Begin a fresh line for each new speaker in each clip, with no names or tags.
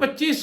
25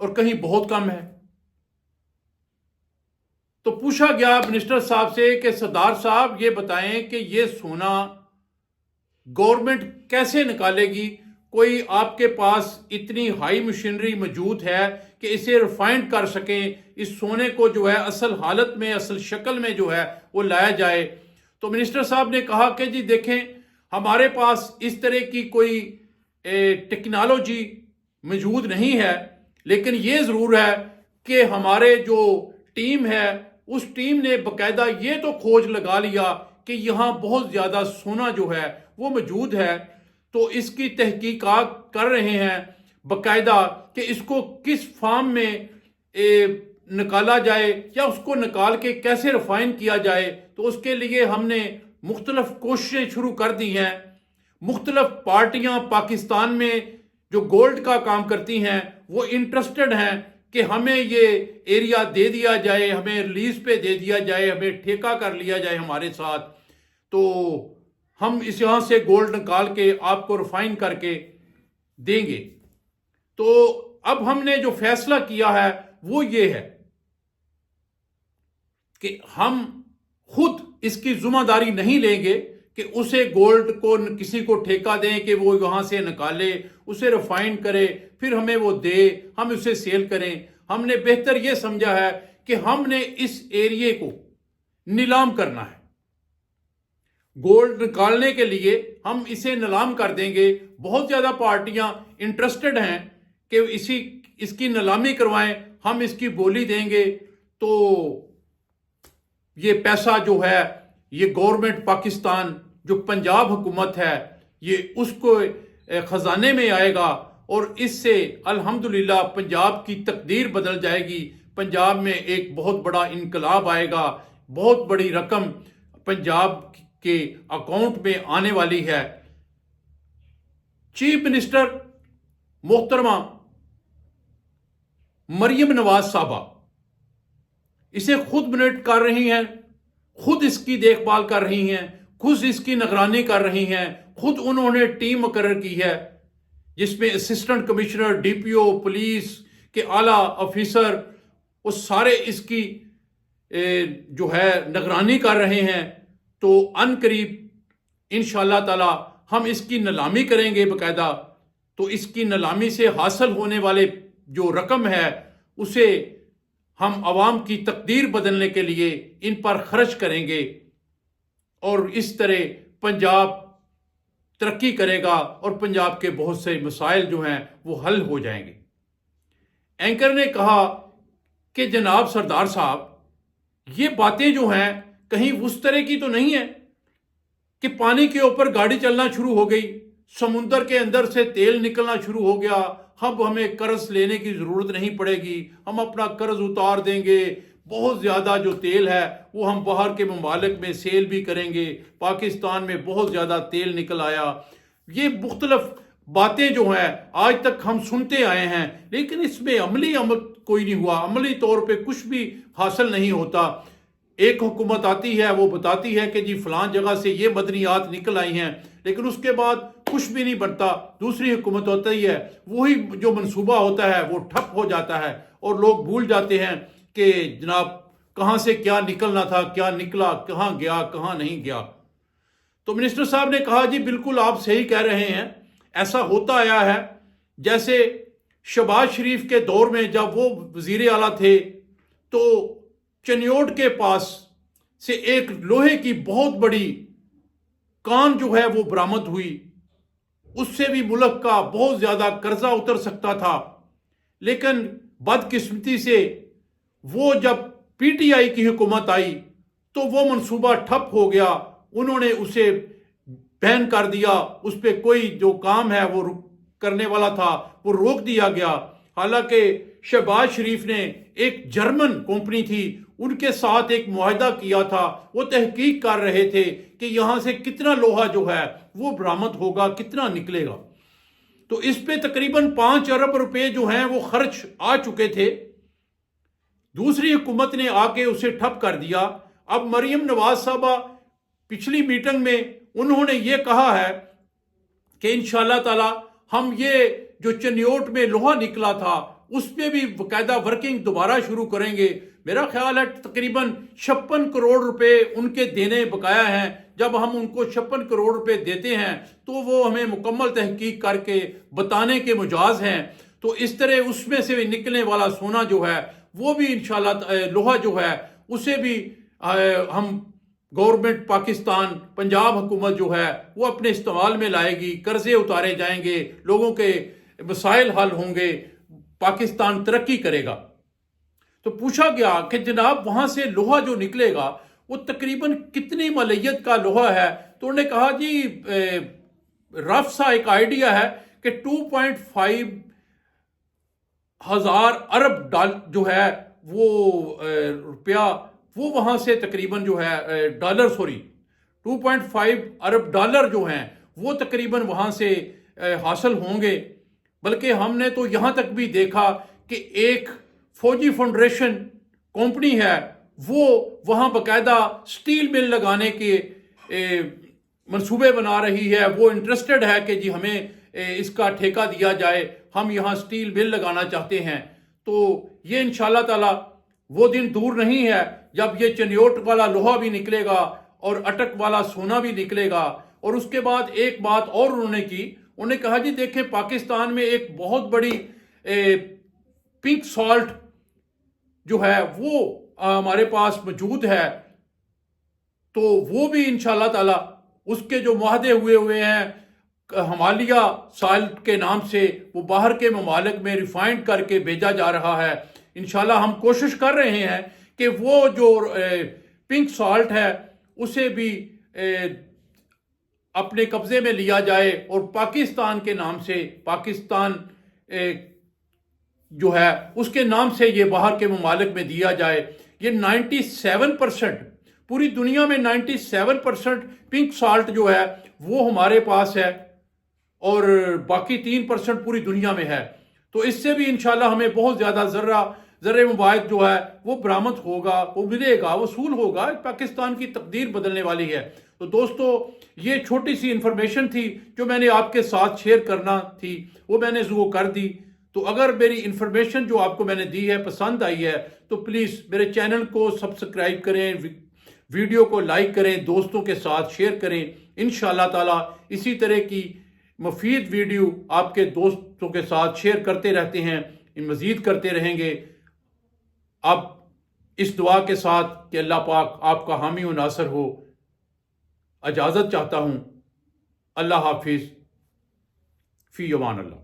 اور کہیں بہت کم ہے۔ تو پوچھا گیا منسٹر صاحب سے کہ سردار صاحب یہ بتائیں کہ یہ سونا گورنمنٹ کیسے نکالے گی؟ کوئی آپ کے پاس اتنی ہائی مشینری موجود ہے کہ اسے ریفائنڈ کر سکیں، اس سونے کو جو ہے اصل حالت میں، اصل شکل میں جو ہے وہ لایا جائے؟ تو منسٹر صاحب نے کہا کہ جی دیکھیں، ہمارے پاس اس طرح کی کوئی ٹیکنالوجی موجود نہیں ہے، لیکن یہ ضرور ہے کہ ہمارے جو ٹیم ہے اس ٹیم نے باقاعدہ یہ تو کھوج لگا لیا کہ یہاں بہت زیادہ سونا جو ہے وہ موجود ہے، تو اس کی تحقیقات کر رہے ہیں باقاعدہ کہ اس کو کس فارم میں نکالا جائے یا اس کو نکال کے کیسے ریفائن کیا جائے۔ تو اس کے لیے ہم نے مختلف کوششیں شروع کر دی ہیں۔ مختلف پارٹیاں پاکستان میں جو گولڈ کا کام کرتی ہیں وہ انٹرسٹڈ ہیں کہ ہمیں یہ ایریا دے دیا جائے، ہمیں ریلیز پہ دے دیا جائے، ہمیں ٹھیکہ کر لیا جائے ہمارے ساتھ، تو ہم اس یہاں سے گولڈ نکال کے آپ کو ریفائن کر کے دیں گے۔ تو اب ہم نے جو فیصلہ کیا ہے وہ یہ ہے کہ ہم خود اس کی ذمہ داری نہیں لیں گے کہ اسے گولڈ کو کسی کو ٹھیکہ دیں کہ وہ وہاں سے نکالے، اسے ریفائن کرے، پھر ہمیں وہ دے، ہم اسے سیل کریں۔ ہم نے بہتر یہ سمجھا ہے کہ ہم نے اس ایریے کو نیلام کرنا ہے۔ گولڈ نکالنے کے لیے ہم اسے نیلام کر دیں گے۔ بہت زیادہ پارٹیاں انٹرسٹڈ ہیں کہ اس کی نیلامی کروائیں، ہم اس کی بولی دیں گے، تو یہ پیسہ جو ہے یہ گورنمنٹ پاکستان جو پنجاب حکومت ہے یہ اس کو خزانے میں آئے گا، اور اس سے الحمدللہ پنجاب کی تقدیر بدل جائے گی۔ پنجاب میں ایک بہت بڑا انقلاب آئے گا، بہت بڑی رقم پنجاب کے اکاؤنٹ میں آنے والی ہے۔ چیف منسٹر محترمہ مریم نواز صاحبہ اسے خود مانیٹر کر رہی ہیں، خود اس کی دیکھ بھال کر رہی ہیں، خود اس کی نگرانی کر رہی ہیں، خود انہوں نے ٹیم مقرر کی ہے جس میں اسسٹنٹ کمشنر، ڈی پی او، پولیس کے اعلیٰ آفیسر وہ سارے اس کی جو ہے نگرانی کر رہے ہیں۔ تو ان قریب انشاءاللہ تعالی ہم اس کی نیلامی کریں گے باقاعدہ، تو اس کی نیلامی سے حاصل ہونے والے جو رقم ہے اسے ہم عوام کی تقدیر بدلنے کے لیے ان پر خرچ کریں گے، اور اس طرح پنجاب ترقی کرے گا اور پنجاب کے بہت سے مسائل جو ہیں وہ حل ہو جائیں گے۔ اینکر نے کہا کہ جناب سردار صاحب یہ باتیں جو ہیں کہیں اس طرح کی تو نہیں ہے کہ پانی کے اوپر گاڑی چلنا شروع ہو گئی، سمندر کے اندر سے تیل نکلنا شروع ہو گیا، اب ہمیں قرض لینے کی ضرورت نہیں پڑے گی، ہم اپنا قرض اتار دیں گے، بہت زیادہ جو تیل ہے وہ ہم باہر کے ممالک میں سیل بھی کریں گے، پاکستان میں بہت زیادہ تیل نکل آیا۔ یہ مختلف باتیں جو ہیں آج تک ہم سنتے آئے ہیں، لیکن اس میں عمل کوئی نہیں ہوا، عملی طور پہ کچھ بھی حاصل نہیں ہوتا۔ ایک حکومت آتی ہے وہ بتاتی ہے کہ جی فلان جگہ سے یہ مدنیات نکل آئی ہیں، لیکن اس کے بعد کچھ بھی نہیں بنتا۔ دوسری حکومت ہوتی ہے، وہی جو منصوبہ ہوتا ہے وہ ٹھپ ہو جاتا ہے، اور لوگ بھول جاتے ہیں کہ جناب کہاں سے کیا نکلنا تھا، کیا نکلا، کہاں گیا، کہاں نہیں گیا۔ تو منسٹر صاحب نے کہا جی بالکل آپ صحیح کہہ رہے ہیں، ایسا ہوتا آیا ہے۔ جیسے شہباز شریف کے دور میں جب وہ وزیر اعلیٰ تھے تو چنیوٹ کے پاس سے ایک لوہے کی بہت بڑی کان جو ہے وہ برآمد ہوئی، اس سے بھی ملک کا بہت زیادہ قرضہ اتر سکتا تھا، لیکن بدقسمتی سے وہ جب پی ٹی آئی کی حکومت آئی تو وہ منصوبہ ٹھپ ہو گیا، انہوں نے اسے بین کر دیا، اس پہ کوئی جو کام ہے وہ کرنے والا تھا وہ روک دیا گیا۔ حالانکہ شہباز شریف نے ایک جرمن کمپنی تھی ان کے ساتھ ایک معاہدہ کیا تھا، وہ تحقیق کر رہے تھے کہ یہاں سے کتنا لوہا جو ہے وہ برآمد ہوگا، کتنا نکلے گا۔ تو اس پہ تقریباً 5 ارب روپے جو ہیں وہ خرچ آ چکے تھے، دوسری حکومت نے آ کے اسے ٹھپ کر دیا۔ اب مریم نواز صاحبہ پچھلی میٹنگ میں انہوں نے یہ کہا ہے کہ انشاءاللہ تعالی ہم یہ جو چنیوٹ میں لوہا نکلا تھا اس پہ بھی باقاعدہ ورکنگ دوبارہ شروع کریں گے. میرا خیال ہے تقریباً 56 کروڑ روپے ان کے دینے بقایا ہیں. جب ہم ان کو 56 کروڑ روپے دیتے ہیں تو وہ ہمیں مکمل تحقیق کر کے بتانے کے مجاز ہیں. تو اس طرح اس میں سے نکلنے والا سونا جو ہے وہ بھی انشاءاللہ لوہا جو ہے اسے بھی ہم گورنمنٹ پاکستان پنجاب حکومت جو ہے وہ اپنے استعمال میں لائے گی. قرضے اتارے جائیں گے, لوگوں کے مسائل حل ہوں گے, پاکستان ترقی کرے گا. تو پوچھا گیا کہ جناب وہاں سے لوہا جو نکلے گا وہ تقریباً کتنی ملیت کا لوہا ہے؟ تو انہوں نے کہا جی رف سا ایک آئیڈیا ہے کہ 2.5 ہزار ارب جو ہے وہ روپیہ وہ وہاں سے تقریباً جو ہے ڈالر 2.5 ارب ڈالر جو ہیں وہ تقریباً وہاں سے حاصل ہوں گے. بلکہ ہم نے تو یہاں تک بھی دیکھا کہ ایک فوجی فاؤنڈیشن کمپنی ہے وہ وہاں باقاعدہ سٹیل مل لگانے کے منصوبے بنا رہی ہے. وہ انٹرسٹڈ ہے کہ جی ہمیں اس کا ٹھیکہ دیا جائے, ہم یہاں سٹیل مل لگانا چاہتے ہیں. تو یہ انشاءاللہ تعالی وہ دن دور نہیں ہے جب یہ چنیوٹ والا لوہا بھی نکلے گا اور اٹک والا سونا بھی نکلے گا. اور اس کے بعد ایک بات اور انہوں نے کی, انہوں نے کہا جی دیکھیں پاکستان میں ایک بہت بڑی پنک سالٹ جو ہے وہ ہمارے پاس موجود ہے. تو وہ بھی انشاءاللہ تعالی اس کے جو معاہدے ہوئے ہیں ہمالیہ سالٹ کے نام سے وہ باہر کے ممالک میں ریفائنڈ کر کے بھیجا جا رہا ہے. انشاءاللہ ہم کوشش کر رہے ہیں کہ وہ جو پنک سالٹ ہے اسے بھی اپنے قبضے میں لیا جائے اور پاکستان کے نام سے پاکستان جو ہے اس کے نام سے یہ باہر کے ممالک میں دیا جائے. یہ 97% پوری دنیا میں 97% پنک سالٹ جو ہے وہ ہمارے پاس ہے اور باقی 3% پوری دنیا میں ہے. تو اس سے بھی انشاءاللہ ہمیں بہت زیادہ ذرے مباحث جو ہے وہ برآمد ہوگا, وہ ملے گا, وصول ہوگا. پاکستان کی تقدیر بدلنے والی ہے. تو دوستو یہ چھوٹی سی انفارمیشن تھی جو میں نے آپ کے ساتھ شیئر کرنا تھی, وہ میں نے وہ کر دی. تو اگر میری انفارمیشن جو آپ کو میں نے دی ہے پسند آئی ہے تو پلیز میرے چینل کو سبسکرائب کریں, ویڈیو کو لائک کریں, دوستوں کے ساتھ شیئر کریں. انشاءاللہ تعالی اسی طرح کی مفید ویڈیو آپ کے دوستوں کے ساتھ شیئر کرتے رہتے ہیں, مزید کرتے رہیں گے. اب اس دعا کے ساتھ کہ اللہ پاک آپ کا حامی و ناصر ہو, اجازت چاہتا ہوں. اللہ حافظ. فی امان اللہ.